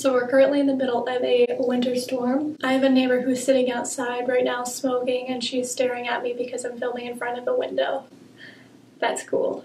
So we're currently in the middle of a winter storm. I have a neighbor who's sitting outside right now smoking, and she's staring at me because I'm filming in front of a window. That's cool.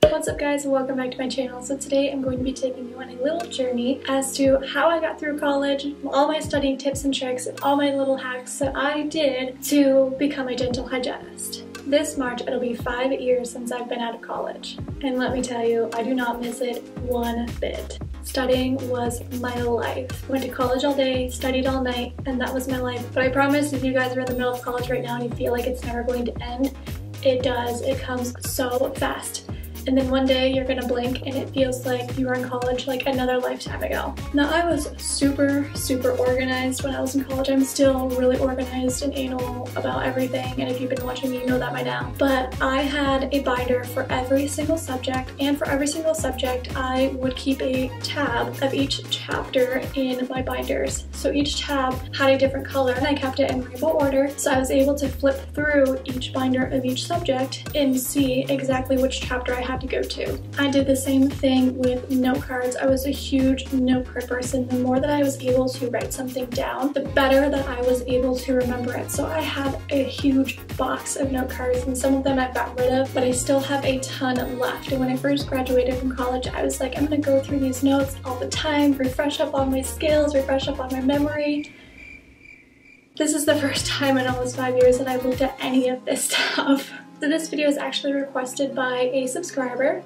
What's up guys, and welcome back to my channel. So today I'm going to be taking you on a little journey as to how I got through college, all my studying tips and tricks, and all my little hacks that I did to become a dental hygienist. This March it'll be 5 years since I've been out of college, and let me tell you, I do not miss it one bit. Studying was my life. Went to college all day, studied all night, and that was my life. But I promise, if you guys are in the middle of college right now and you feel like it's never going to end, it does. It comes so fast. And then one day you're gonna blink and it feels like you were in college like another lifetime ago. Now I was super organized when I was in college. I'm still really organized and anal about everything, and if you've been watching me you know that by now. But I had a binder for every single subject, and for every single subject I would keep a tab of each chapter in my binders. So each tab had a different color and I kept it in rainbow order, so I was able to flip through each binder of each subject and see exactly which chapter I had to go to. I did the same thing with note cards. I was a huge note card person. The more that I was able to write something down, the better that I was able to remember it. So I had a huge box of note cards, and some of them I've gotten rid of, but I still have a ton left. And when I first graduated from college, I was like, I'm gonna go through these notes all the time, refresh up on my skills, refresh up on my memory. This is the first time in almost 5 years that I've looked at any of this stuff. So this video is actually requested by a subscriber.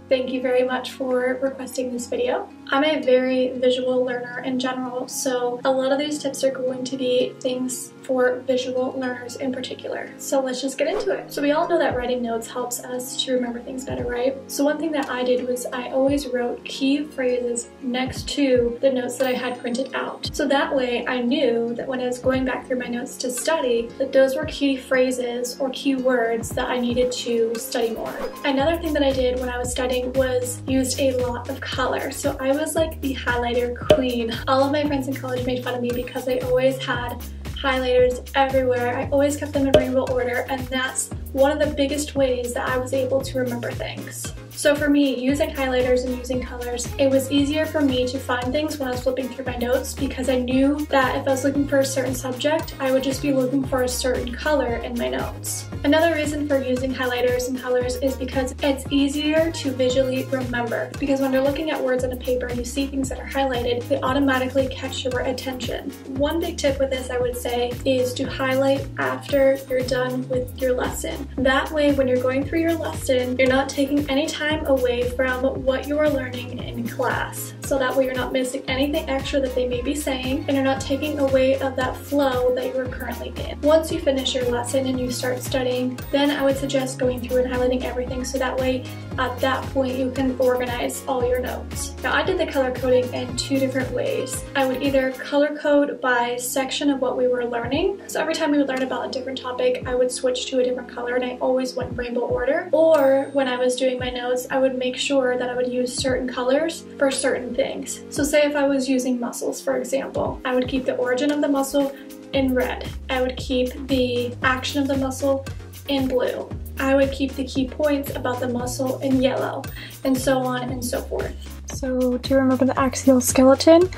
Thank you very much for requesting this video. I'm a very visual learner in general, so a lot of these tips are going to be things for visual learners in particular. So let's just get into it. So we all know that writing notes helps us to remember things better, right? So one thing that I did was I always wrote key phrases next to the notes that I had printed out. So that way I knew that when I was going back through my notes to study, that those were key phrases or key words that I needed to study more. Another thing that I did when I was studying was used a lot of color. So I was like the highlighter queen. All of my friends in college made fun of me because I always had highlighters everywhere. I always kept them in rainbow order, and that's one of the biggest ways that I was able to remember things. So for me, using highlighters and using colors, it was easier for me to find things when I was flipping through my notes, because I knew that if I was looking for a certain subject, I would just be looking for a certain color in my notes. Another reason for using highlighters and colors is because it's easier to visually remember, because when you're looking at words on a paper and you see things that are highlighted, they automatically catch your attention. One big tip with this, I would say, is to highlight after you're done with your lesson. That way, when you're going through your lesson, you're not taking any time away from what you are learning in class. So that way you're not missing anything extra that they may be saying, and you're not taking away of that flow that you're currently in. Once you finish your lesson and you start studying, then I would suggest going through and highlighting everything, so that way at that point you can organize all your notes. Now I did the color coding in two different ways. I would either color code by section of what we were learning. So every time we would learn about a different topic, I would switch to a different color, and I always went rainbow order. Or when I was doing my notes, I would make sure that I would use certain colors for certain things. So say if I was using muscles, for example, I would keep the origin of the muscle in red. I would keep the action of the muscle in blue. I would keep the key points about the muscle in yellow, and so on and so forth. So to remember the axial skeleton,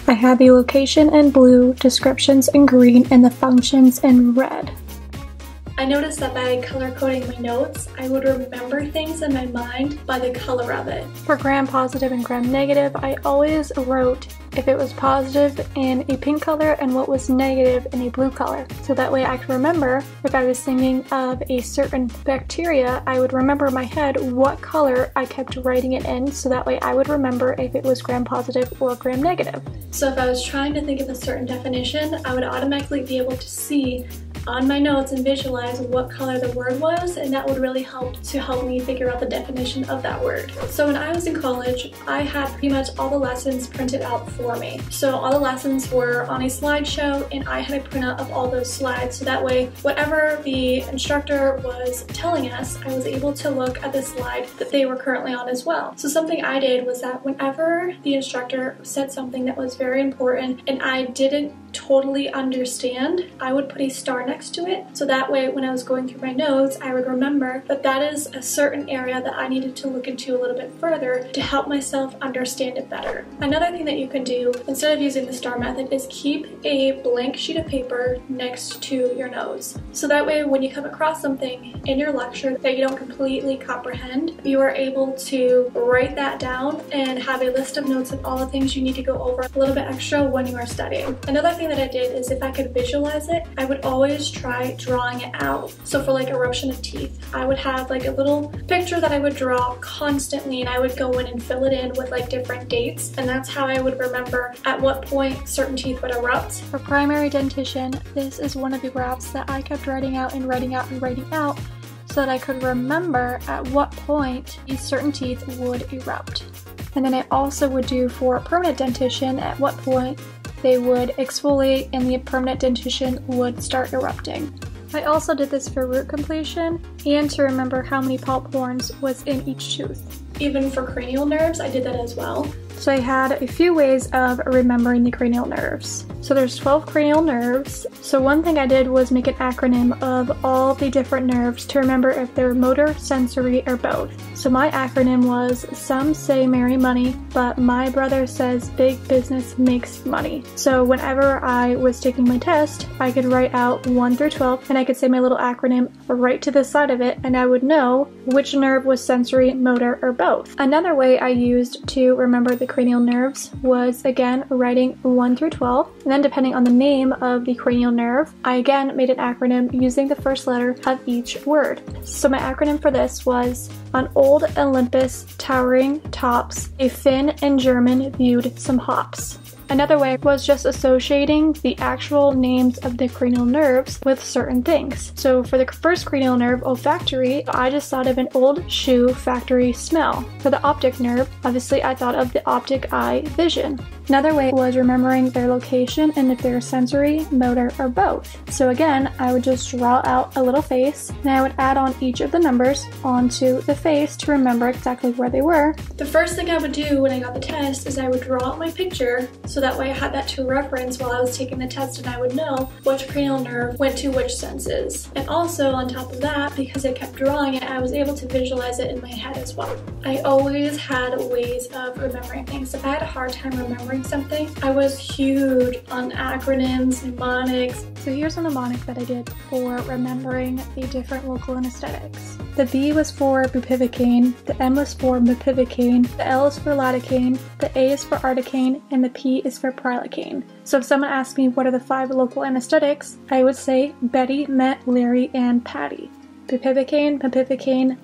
I had the location in blue, descriptions in green, and the functions in red. I noticed that by color coding my notes, I would remember things in my mind by the color of it. For gram positive and gram negative, I always wrote if it was positive in a pink color and what was negative in a blue color. So that way I could remember if I was thinking of a certain bacteria, I would remember in my head what color I kept writing it in, so that way I would remember if it was gram positive or gram negative. So if I was trying to think of a certain definition, I would automatically be able to see on my notes and visualize what color the word was, and that would really help me figure out the definition of that word. So when I was in college, I had pretty much all the lessons printed out for me. So all the lessons were on a slideshow, and I had a printout of all those slides, so that way whatever the instructor was telling us, I was able to look at the slide that they were currently on as well. So something I did was that whenever the instructor said something that was very important and I didn't totally understand, I would put a star next to it. So that way when I was going through my notes, I would remember that that is a certain area that I needed to look into a little bit further to help myself understand it better. Another thing that you can do instead of using the star method is keep a blank sheet of paper next to your notes. So that way when you come across something in your lecture that you don't completely comprehend, you are able to write that down and have a list of notes of all the things you need to go over a little bit extra when you are studying. Another thing that I did is if I could visualize it, I would always try drawing it out. So for like eruption of teeth, I would have like a little picture that I would draw constantly, and I would go in and fill it in with like different dates, and that's how I would remember at what point certain teeth would erupt. For primary dentition, this is one of the routes that I kept writing out and writing out and writing out so that I could remember at what point these certain teeth would erupt. And then I also would do for permanent dentition at what point they would exfoliate and the permanent dentition would start erupting. I also did this for root completion and to remember how many pulp horns was in each tooth. Even for cranial nerves, I did that as well. So I had a few ways of remembering the cranial nerves. So there's 12 cranial nerves. So one thing I did was make an acronym of all the different nerves to remember if they're motor, sensory, or both. So my acronym was, some say merry money, but my brother says big business makes money. So whenever I was taking my test, I could write out 1 through 12 and I could say my little acronym right to the side of it, and I would know which nerve was sensory, motor, or both. Another way I used to remember the cranial nerves was again writing 1 through 12, and then depending on the name of the cranial nerve, I again made an acronym using the first letter of each word. So my acronym for this was, on old Olympus towering tops, a Finn and German viewed some hops. Another way was just associating the actual names of the cranial nerves with certain things. So for the first cranial nerve, olfactory, I just thought of an old shoe factory smell. For the optic nerve, obviously I thought of the optic eye vision. Another way was remembering their location and if they're sensory, motor, or both. So again, I would just draw out a little face and I would add on each of the numbers onto the face to remember exactly where they were. The first thing I would do when I got the test is I would draw out my picture so that way I had that to reference while I was taking the test and I would know which cranial nerve went to which senses. And also on top of that, because I kept drawing it, I was able to visualize it in my head as well. I always had ways of remembering things. If I had a hard time remembering something, I was huge on acronyms, mnemonics. So here's a mnemonic that I did for remembering the different local anesthetics. The B was for bupivacaine, the M was for bupivacaine, the L is for lidocaine, the A is for articaine, and the P is for prilocaine. So if someone asked me what are the 5 local anesthetics, I would say Betty, Met, Larry, and Patty. Bupivacaine, lidocaine,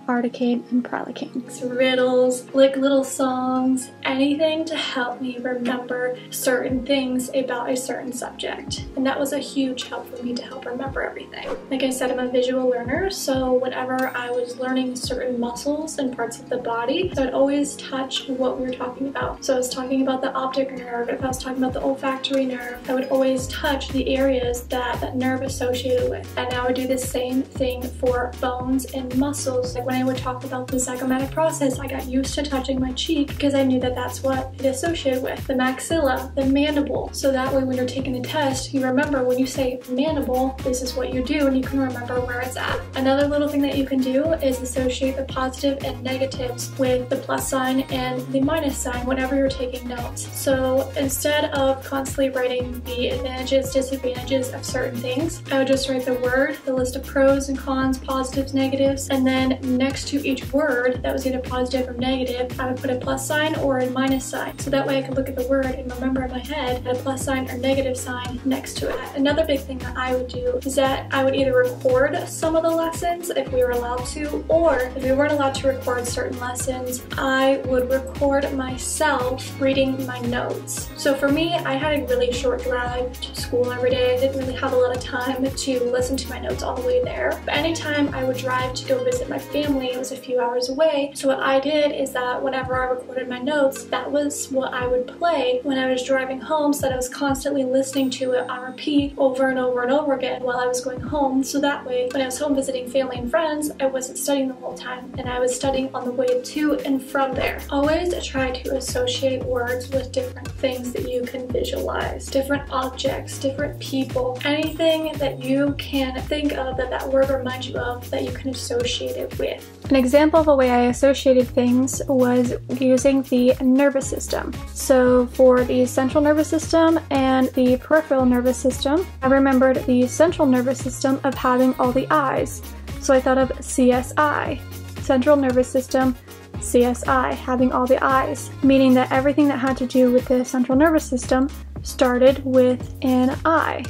articaine, and prilocaine. Riddles, like little songs, anything to help me remember certain things about a certain subject. And that was a huge help for me to help remember everything. Like I said, I'm a visual learner, so whenever I was learning certain muscles and parts of the body, I would always touch what we were talking about. So I was talking about the optic nerve, if I was talking about the olfactory nerve, I would always touch the areas that that nerve associated with. And I would do the same thing for bones and muscles. Like when I would talk about the zygomatic process, I got used to touching my cheek because I knew that that's what it associated with. The maxilla, the mandible. So that way when you're taking the test, you remember when you say mandible, this is what you do and you can remember where it's at. Another little thing that you can do is associate the positive and negatives with the plus sign and the minus sign whenever you're taking notes. So instead of constantly writing the advantages, disadvantages of certain things, I would just write the word, the list of pros and cons, positives, negatives, and then next to each word that was either positive or negative, I would put a plus sign or a minus sign. So that way I could look at the word and remember in my head a plus sign or negative sign next to it. Another big thing that I would do is that I would either record some of the lessons if we were allowed to, or if we weren't allowed to record certain lessons, I would record myself reading my notes. So for me, I had a really short drive to school every day. I didn't really have a lot of time to listen to my notes all the way there. But anytime I would drive to go visit my family, it was a few hours away. So what I did is that whenever I recorded my notes, that was what I would play when I was driving home, so that I was constantly listening to it on repeat over and over and over again while I was going home. So that way, when I was home visiting family and friends, I wasn't studying the whole time, and I was studying on the way to and from there. Always try to associate words with different things that you can visualize, different objects, different people, anything that you can think of that word reminds you of that you can associate it with. An example of a way I associated things was using the nervous system. So for the central nervous system and the peripheral nervous system, I remembered the central nervous system of having all the eyes. So I thought of CSI, central nervous system, CSI, having all the eyes, meaning that everything that had to do with the central nervous system started with an eye.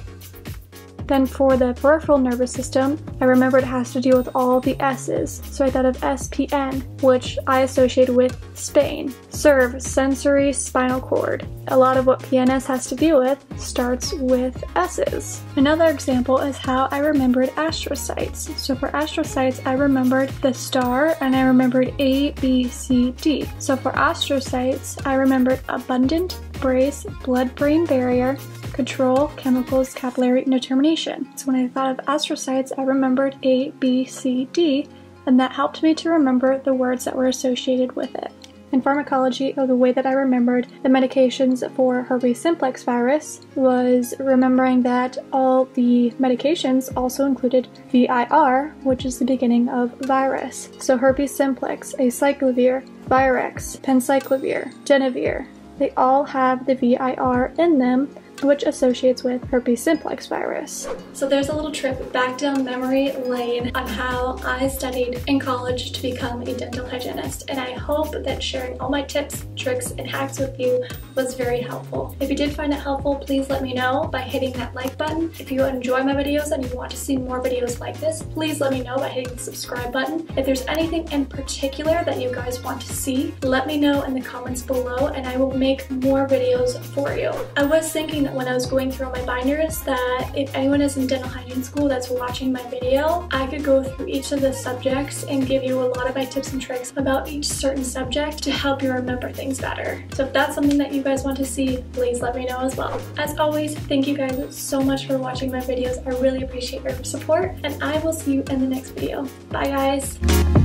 Then for the peripheral nervous system, I remember it has to deal with all the S's, so I thought of SPN, which I associated with Spain. Serve, sensory spinal cord. A lot of what PNS has to deal with starts with S's. Another example is how I remembered astrocytes. So for astrocytes, I remembered the star and I remembered A, B, C, D. So for astrocytes, I remembered abundant, brace, blood-brain barrier, control, chemicals, capillary, and determination. So when I thought of astrocytes, I remembered A, B, C, D, and that helped me to remember the words that were associated with it. In pharmacology, the way that I remembered the medications for herpes simplex virus was remembering that all the medications also included VIR, which is the beginning of virus. So herpes simplex, acyclovir, Virex, penciclovir, Genevieve, they all have the VIR in them, which associates with herpes simplex virus. So there's a little trip back down memory lane on how I studied in college to become a dental hygienist, and I hope that sharing all my tips, tricks, and hacks with you was very helpful. If you did find it helpful, please let me know by hitting that like button. If you enjoy my videos and you want to see more videos like this, please let me know by hitting the subscribe button. If there's anything in particular that you guys want to see, let me know in the comments below and I will make more videos for you. I was thinking that when I was going through my binders that if anyone is in dental hygiene school that's watching my video, I could go through each of the subjects and give you a lot of my tips and tricks about each certain subject to help you remember things better. So if that's something that you guys want to see, please let me know as well. As always, thank you guys so much for watching my videos. I really appreciate your support, and I will see you in the next video. Bye guys!